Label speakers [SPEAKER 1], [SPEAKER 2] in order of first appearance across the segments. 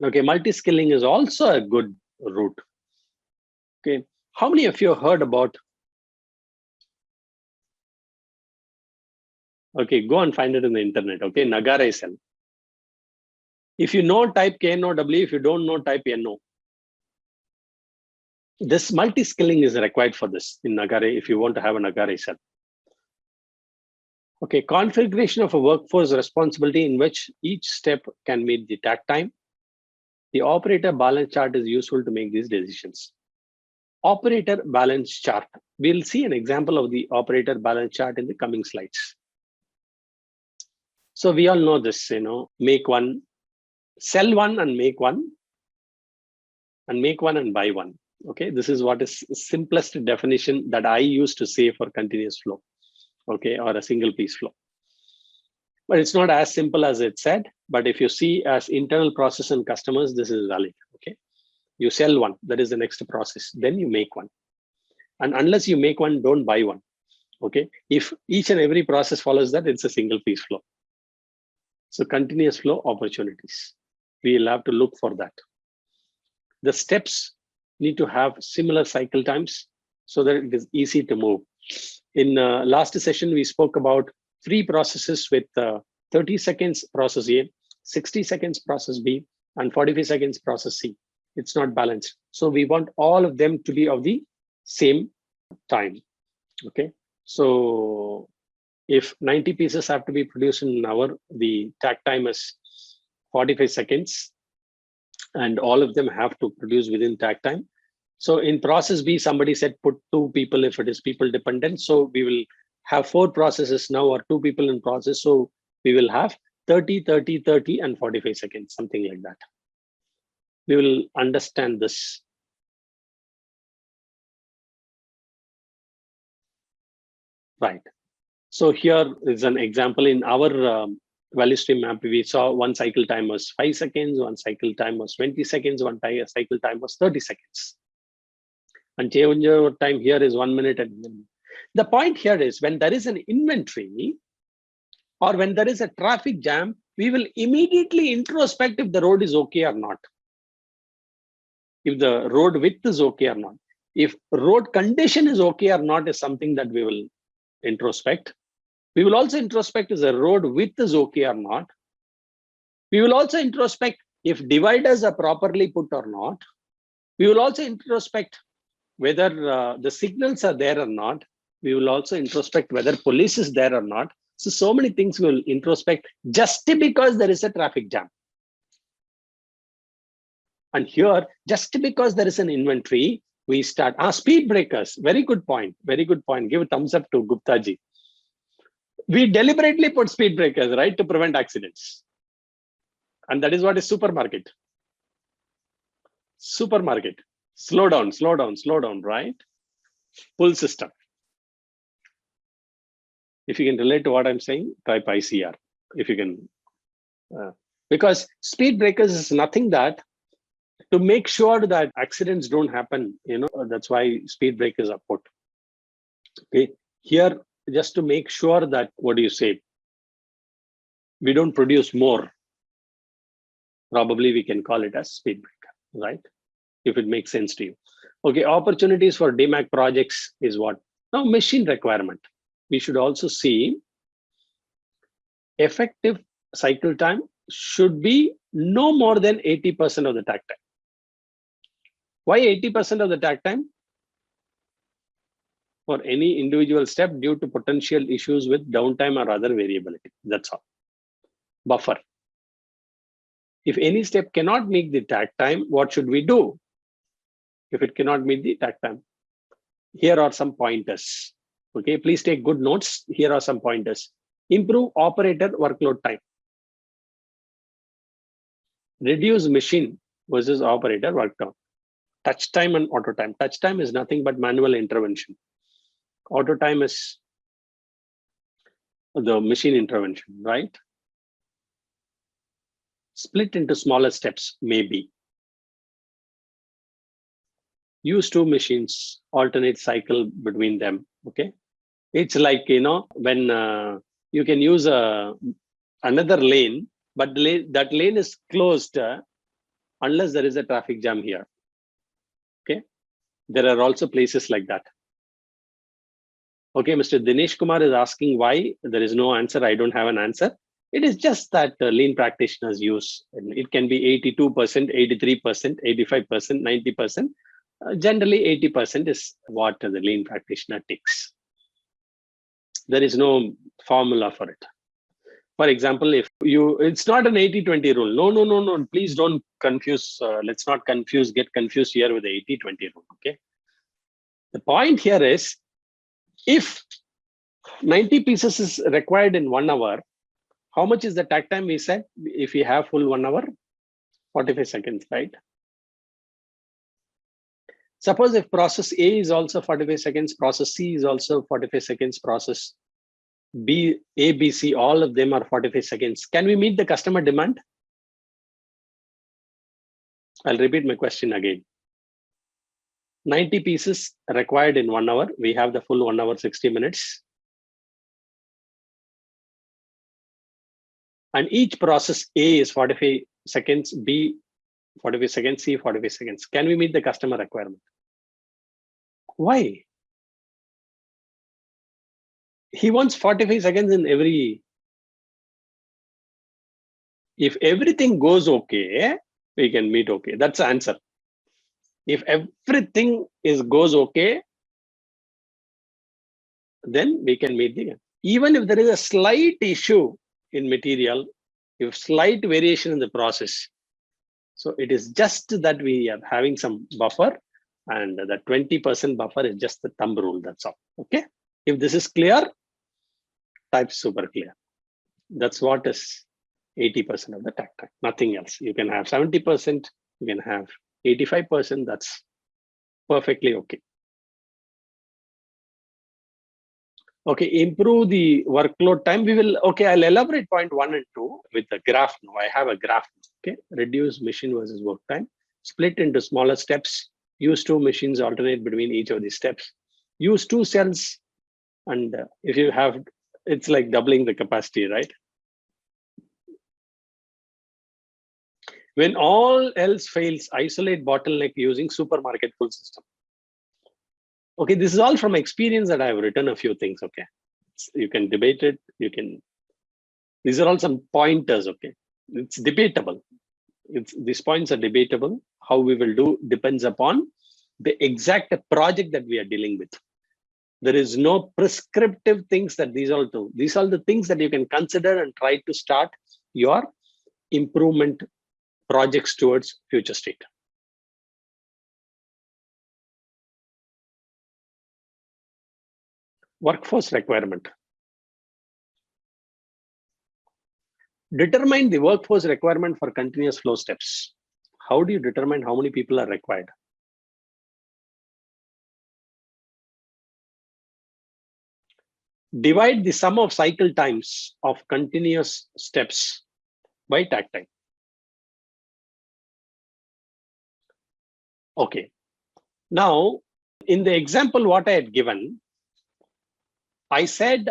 [SPEAKER 1] Okay, multi-skilling is also a good route. Okay, how many of you heard about? Okay, go and find it in the internet. Okay, Nagare cell. If you know, type KNOW. If you don't know, type NO. This multi-skilling is required for this in Nagare if you want to have a Nagare cell. Okay, configuration of a workforce responsibility in which each step can meet the takt time. The operator balance chart is useful to make these decisions. Operator balance chart. We'll see an example of the operator balance chart in the coming slides. So we all know this, make one, sell one and make one, and make one and buy one. Okay, this is what is simplest definition that I used to say for continuous flow. Okay, or a single piece flow. But it's not as simple as it said. But if you see as internal process and customers, this is valid. Okay, you sell one, that is the next process. Then you make one. And unless you make one, don't buy one. Okay, if each and every process follows that, it's a single piece flow. So continuous flow opportunities. We'll have to look for that. The steps need to have similar cycle times so that it is easy to move. In last session, we spoke about 3 processes with 30 seconds process A, 60 seconds process B, and 45 seconds process C. It's not balanced. So we want all of them to be of the same time. Okay. So if 90 pieces have to be produced in an hour, the takt time is 45 seconds, and all of them have to produce within takt time. So in process B, somebody said put 2 people if it is people dependent. So we will have 4 processes now, or 2 people in process. So we will have 30, 30, 30, and 45 seconds, something like that. We will understand this. Right. So here is an example in our value stream map. We saw one cycle time was 5 seconds, one cycle time was 20 seconds, one cycle time was 30 seconds. And changeover time here is 1 minute. And the point here is when there is an inventory or when there is a traffic jam, we will immediately introspect if the road is okay or not. If the road width is okay or not. If road condition is okay or not is something that we will introspect. We will also introspect if the road width is okay or not. We will also introspect if dividers are properly put or not. We will also introspect whether the signals are there or not. We will also introspect whether police is there or not. So many things we will introspect just because there is a traffic jam. And here, just because there is an inventory, we start. Speed breakers, very good point, very good point. Give a thumbs up to Gupta ji. We deliberately put speed breakers, right, to prevent accidents. And that is what is supermarket. Supermarket. Slow down, slow down, slow down, right? Pull system. If you can relate to what I'm saying, type ICR. If you can, because speed breakers is nothing that to make sure that accidents don't happen, that's why speed breakers are put. Okay, here, just to make sure that, what do you say? We don't produce more. Probably we can call it as speed breaker, right? If it makes sense to you. Okay, opportunities for DMAC projects is what? Now, machine requirement. We should also see effective cycle time should be no more than 80% of the takt time. Why 80% of the takt time? For any individual step due to potential issues with downtime or other variability. That's all. Buffer. If any step cannot meet the takt time, what should we do? If it cannot meet the takt time, here are some pointers. Okay, please take good notes. Here are some pointers. Improve operator workload time. Reduce machine versus operator work time. Touch time and auto time. Touch time is nothing but manual intervention. Auto time is the machine intervention, right? Split into smaller steps, maybe. Use 2 machines, alternate cycle between them, okay? It's like, when you can use another lane, but that lane is closed unless there is a traffic jam here. Okay, there are also places like that. Okay, Mr. Dinesh Kumar is asking why there is no answer. I don't have an answer. It is just that lean practitioners use. It can be 82%, 83%, 85%, 90%. Generally, 80% is what the lean practitioner takes. There is no formula for it. For example, if you, it's not an 80-20 rule. No. Please don't confuse. Let's not get confused here with the 80-20 rule. Okay. The point here is, if 90 pieces is required in 1 hour, how much is the takt time we said? If we have full 1 hour, 45 seconds, right? Suppose if process A is also 45 seconds, process C is also 45 seconds, process B, A, B, C, all of them are 45 seconds. Can we meet the customer demand? I'll repeat my question again. 90 pieces required in 1 hour. We have the full 1 hour, 60 minutes. And each process A is 45 seconds, B 45 seconds, C 45 seconds. Can we meet the customer requirement? Why? He wants 45 seconds in every. If everything goes okay, we can meet okay. That's the answer. If everything goes okay, then we can meet the. Even if there is a slight issue in material, if slight variation in the process, so it is just that we are having some buffer, and the 20% buffer is just the thumb rule. That's all. Okay. If this is clear, type super clear. That's what is 80% of the takt time. Nothing else. You can have 70%. You can have 85%. That's perfectly okay. Okay, improve the workload time. We will, okay, I'll elaborate point 1 and 2 with the graph now. I have a graph. Okay, reduce machine versus work time. Split into smaller steps. Use 2 machines, alternate between each of these steps. Use 2 cells. And if you have, it's like doubling the capacity, right? When all else fails, isolate bottleneck using supermarket full system. Okay, this is all from experience that I have written a few things. Okay, you can debate it. You can. These are all some pointers. Okay, it's debatable. These points are debatable. How we will do depends upon the exact project that we are dealing with. There is no prescriptive things that these all do. These are the things that you can consider and try to start your improvement projects towards future state. Workforce requirement. Determine the workforce requirement for continuous flow steps. How do you determine how many people are required? Divide the sum of cycle times of continuous steps by takt time. Okay. Now, in the example what I had given, I said,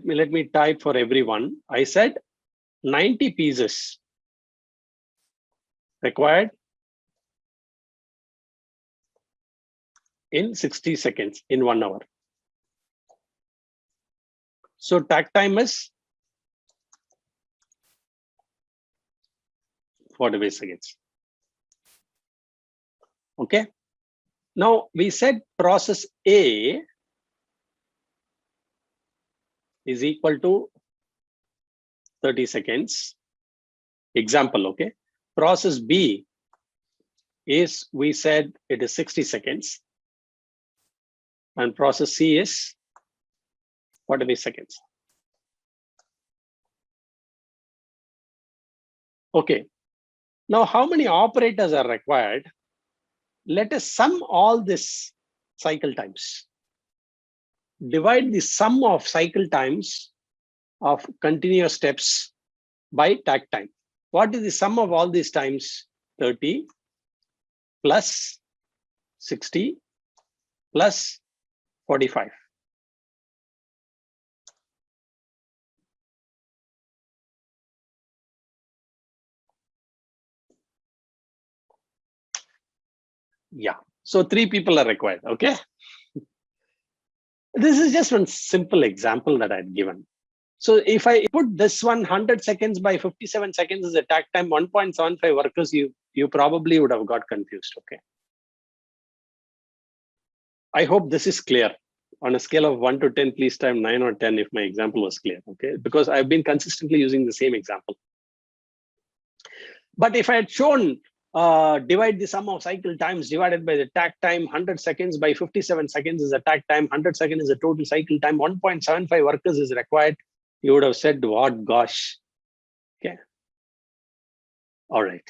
[SPEAKER 1] let me type for everyone. I said 90 pieces required in 60 seconds in 1 hour. So takt time is 45 seconds. Okay. Now we said process A is equal to 30 seconds. Example, okay. Process B is, we said it is 60 seconds. And process C is 45 seconds. Okay. Now, how many operators are required? Let us sum all this cycle times. Divide the sum of cycle times of continuous steps by takt time. What is the sum of all these times? 30 plus 60 plus 45. Yeah. So 3 people are required. Okay. This is just one simple example that I've given. So if I put this 100 seconds by 57 seconds as attack time, 1.75 workers, you probably would have got confused. Okay. I hope this is clear. On a scale of 1 to 10, please type 9 or 10 if my example was clear. Okay. Because I've been consistently using the same example. But if I had shown divide the sum of cycle times divided by the attack time, 100 seconds by 57 seconds is attack time, 100 seconds is the total cycle time, 1.75 workers is required, you would have said, what, gosh. Okay. All right.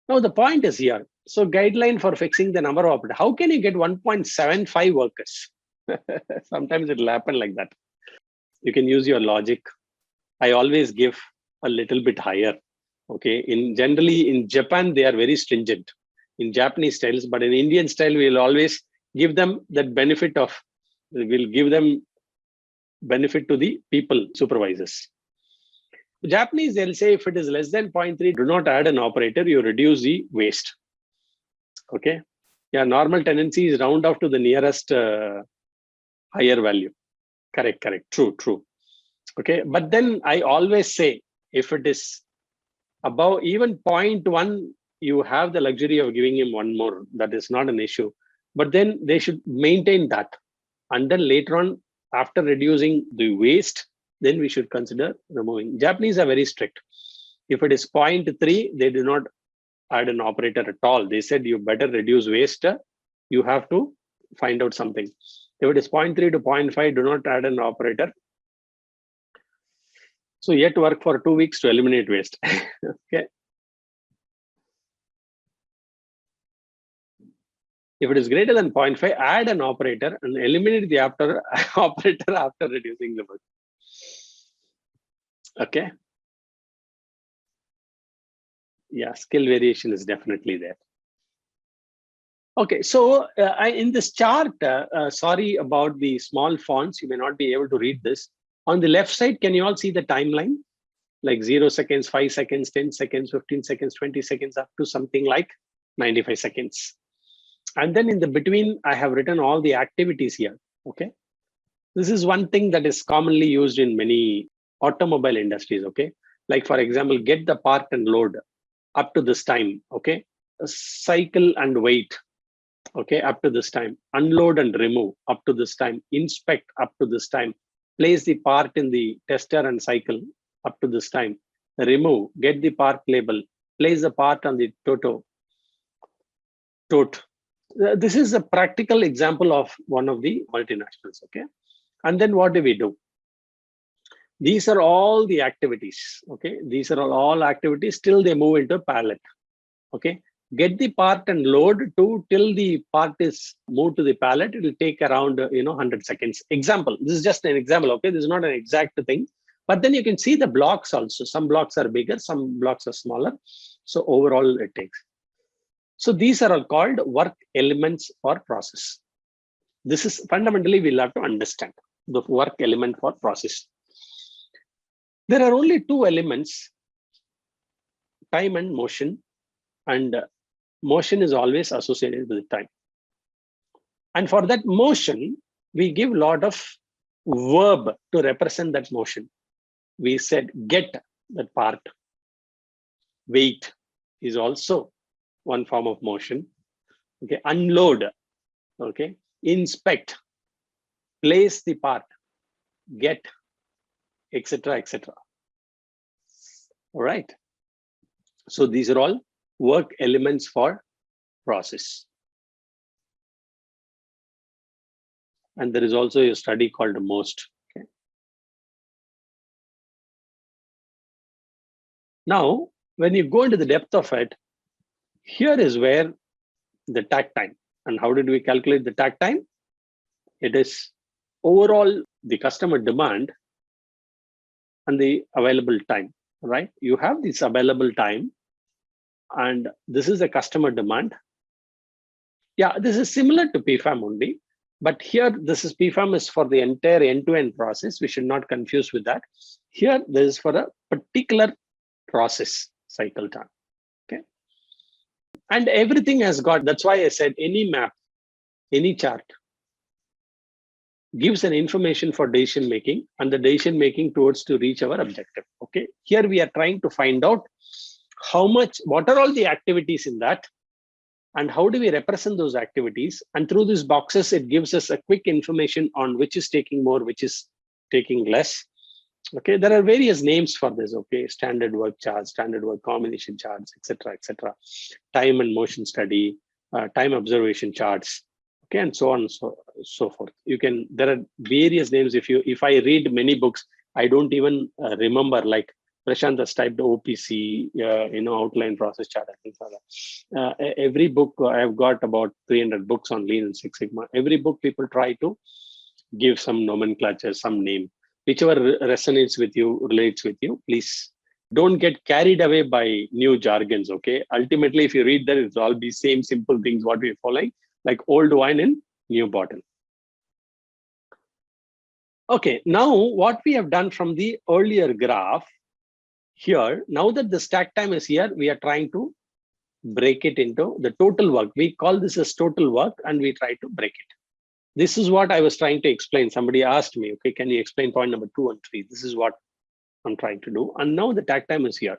[SPEAKER 1] Now the point is here. So guideline for fixing the number of operators. How can you get 1.75 workers? Sometimes it will happen like that. You can use your logic. I always give a little bit higher. Okay. Generally in Japan, they are very stringent in Japanese styles, but in Indian style, we'll always give them that benefit of, we'll give them benefit to the people supervisors. Japanese, they'll say if it is less than 0.3, do not add an operator, you reduce the waste. Okay. Yeah, normal tendency is round off to the nearest higher value. Correct. True. Okay. But then I always say, if it is above even 0.1, you have the luxury of giving him one more. That is not an issue. But then they should maintain that. And then later on, after reducing the waste, then we should consider removing. Japanese are very strict. If it is 0.3, they do not add an operator at all. They said you better reduce waste. You have to find out something. If it is 0.3 to 0.5, do not add an operator. So you have to work for 2 weeks to eliminate waste. Okay. If it is greater than 0.5, add an operator and eliminate the operator after reducing the work. Okay. Yeah, skill variation is definitely there. Okay, so in this chart, sorry about the small fonts, you may not be able to read this. On the left side, can you all see the timeline? Like 0 seconds, 5 seconds, 10 seconds, 15 seconds, 20 seconds, up to something like 95 seconds. And then in the between, I have written all the activities here. Okay. This is one thing that is commonly used in many automobile industries. Okay. Like, for example, get the part and load up to this time. Okay. Cycle and wait. Okay. Up to this time. Unload and remove up to this time. Inspect up to this time. Place the part in the tester and cycle up to this time. Remove. Get the part label. Place the part on the tote. This is a practical example of one of the multinationals. Okay. And then what do we do? These are all the activities. Okay. These are all activities till they move into a pallet. Okay. Get the part and load till the part is moved to the pallet. It will take around 100 seconds. Example. This is just an example. Okay. This is not an exact thing. But then you can see the blocks also. Some blocks are bigger, some blocks are smaller. So overall it takes. So these are all called work elements for process. This is fundamentally, we'll have to understand the work element for process. There are only 2 elements, time and motion, and motion is always associated with time. And for that motion, we give a lot of verb to represent that motion. We said get that part. Wait is also one form of motion. Okay, unload. Okay, inspect, place the part, get, etc., etc. All right. So these are all work elements for process. And there is also a study called MOST. Okay. Now, when you go into the depth of it, here is where the takt time. And how did we calculate the takt time? It is overall the customer demand and the available time, right? You have this available time and this is the customer demand. Yeah, this is similar to PFAM only, but here this is PFAM is for the entire end-to-end process. We should not confuse with that. Here, this is for a particular process cycle time. Okay. And everything has got, that's why I said any map, any chart gives an information for decision making and the decision making towards to reach our objective. Okay, here we are trying to find out how much, what are all the activities in that, and how do we represent those activities. And through these boxes, it gives us a quick information on which is taking more, which is taking less. Okay, there are various names for this. Okay, standard work charts, standard work combination charts, etc., etc. Time and motion study, time observation charts. Okay, and so on and so forth. You can, there are various names. If I read many books, I don't even remember, like Prashant has typed OPC, outline process chart, and things like that. Every book, I've got about 300 books on Lean and Six Sigma. Every book people try to give some nomenclature, some name, whichever resonates with you, relates with you. Please don't get carried away by new jargons. Okay, ultimately, if you read that, it's all be same simple things what we're following, like old wine in new bottle. Okay, now what we have done from the earlier graph here, now that the stack time is here, we are trying to break it into the total work. We call this as total work and we try to break it. This is what I was trying to explain. Somebody asked me, okay, can you explain point number 2 and 3? This is what I'm trying to do. And now the takt time is here.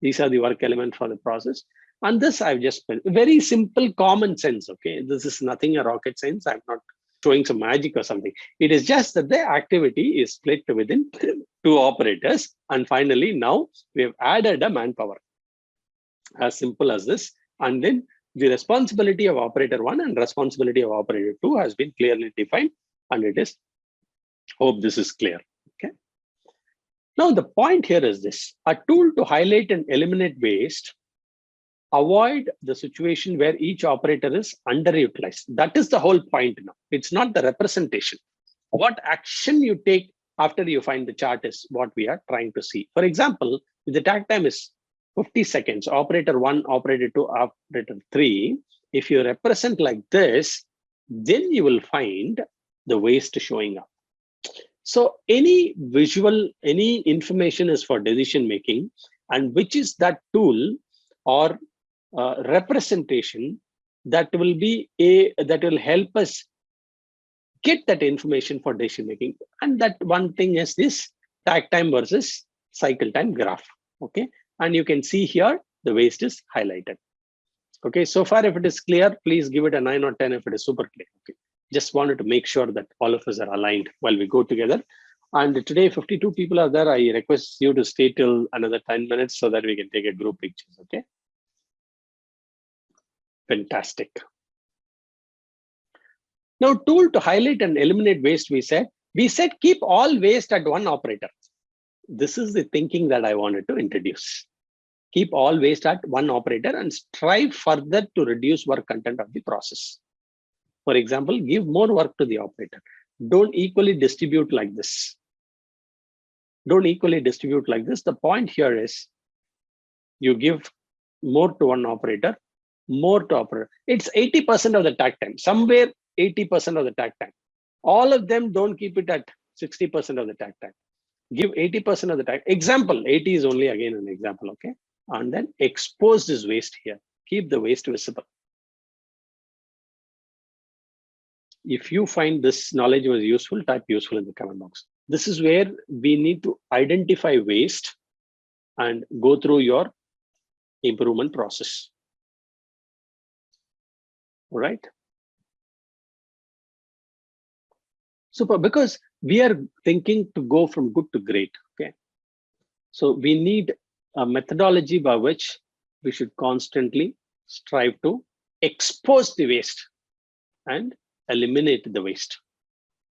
[SPEAKER 1] These are the work elements for the process. And this I've just spent very simple common sense. Okay, this is nothing a rocket science. I'm not showing some magic or something. It is just that the activity is split within 2 operators. And finally, now we have added a manpower. As simple as this. And then the responsibility of operator 1 and responsibility of operator 2 has been clearly defined. And it is, hope this is clear. Okay. Now the point here is this: a tool to highlight and eliminate waste. Avoid the situation where each operator is underutilized. That is the whole point now. It's not the representation. What action you take after you find the chart is what we are trying to see. For example, if the takt time is 50 seconds, operator 1, operator 2, operator 3, if you represent like this, then you will find the waste showing up. So any visual, any information is for decision making, and which is that tool or representation that will be that will help us get that information for decision making. And that one thing is this takt time versus cycle time graph. Okay, and you can see here the waste is highlighted. Okay, so far if it is clear, please give it a 9 or 10 if it is super clear. Okay, just wanted to make sure that all of us are aligned while we go together. And today 52 people are there. I request you to stay till another 10 minutes so that we can take a group pictures. Okay, fantastic. Now, tool to highlight and eliminate waste, we said keep all waste at one operator. This is the thinking that I wanted to introduce. Keep all waste at one operator and strive further to reduce work content of the process. For example, give more work to the operator. Don't equally distribute like this. Don't equally distribute like this. The point here is you give more to one operator, more to operator. It's 80% of the takt time, somewhere 80% of the takt time. All of them don't keep it at 60% of the takt time. Give 80% of the time. Example, 80 is only again an example, okay? And then expose this waste here. Keep the waste visible. If you find this knowledge was useful, type useful in the comment box. This is where we need to identify waste and go through your improvement process. All right. Super, because we are thinking to go from good to great. Okay. So we need a methodology by which we should constantly strive to expose the waste and eliminate the waste.